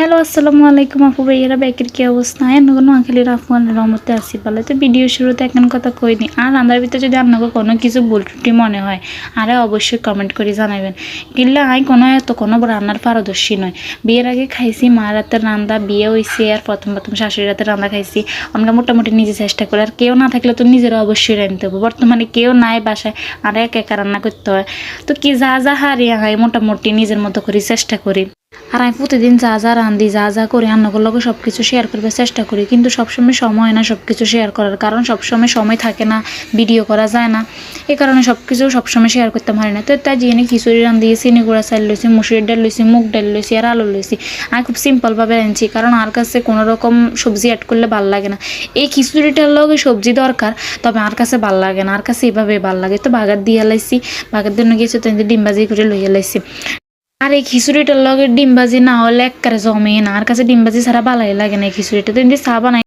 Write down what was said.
Hello আসসালামু আলাইকুম আপু ভাইয়েরা, ব্যাকের কি অবস্থা? নোয়াখালীর আফগানের রহমতে আসি পালে। তো ভিডিও শুরুতে এখন কথা কইনি, আর রান্নার ভিতরে যদি আপনাকে কোনো কিছু ভুল ত্রুটি মনে হয় আরে অবশ্যই কমেন্ট করে জানাবেন। কিনলে কোনো রান্নার পারদর্শী নয়। বিয়ের আগে খাইছি মার হাতের রান্না, বিয়ে হয়েছে আর প্রথম শাশুড়ির হাতের রান্না খাইছি। আমরা মোটামুটি নিজে চেষ্টা করি, আর কেউ না থাকলে তো নিজেরা অবশ্যই রাঁধতে হবে। বর্তমানে কেউ নাই বাসায়, আর একা একা রান্না করতে হয়। তো কি যা হারিয়ে হয় মোটামুটি নিজের মতো করে চেষ্টা করি। আর আমি প্রতিদিন যা রাঁধি যা করি রান্নাগুলোর লগে সব কিছু শেয়ার করবার চেষ্টা করি, কিন্তু সবসময় সময় হয় না সব কিছু শেয়ার করার, কারণ সবসময় সময় থাকে না, ভিডিও করা যায় না। এই কারণে সব কিছু সবসময় শেয়ার করতে পারি না। তো তাই যিনি খিচুড়ি রাঁধি, চিনি গুঁড়া চাল লইছি, মুসুরির ডাল লইছি, মুগ ডাল লইছি আর আলু লইছি। আমি খুব সিম্পলভাবে রাঁধছি, কারণ আর কাছে কোনো রকম সবজি অ্যাড করলে ভাল লাগে না। এই খিচুড়িটার লগে সবজি দরকার, তবে আর কাছে ভাল লাগে না, আর কাছে এইভাবে ভাল লাগে। তো বাগার দিয়ে লাইছি, বাগার জন্য গিয়েছে তো ডিম ভাজি করে লইয়া লাইছি। আর এই খিচুড়িটার লগে ডিম ভাজি না হলে একবারে জমে না, আর কাছে ডিম ভাজি ছাড়া ভালোই লাগে না এই খিচুড়িটা। তো চা বানাই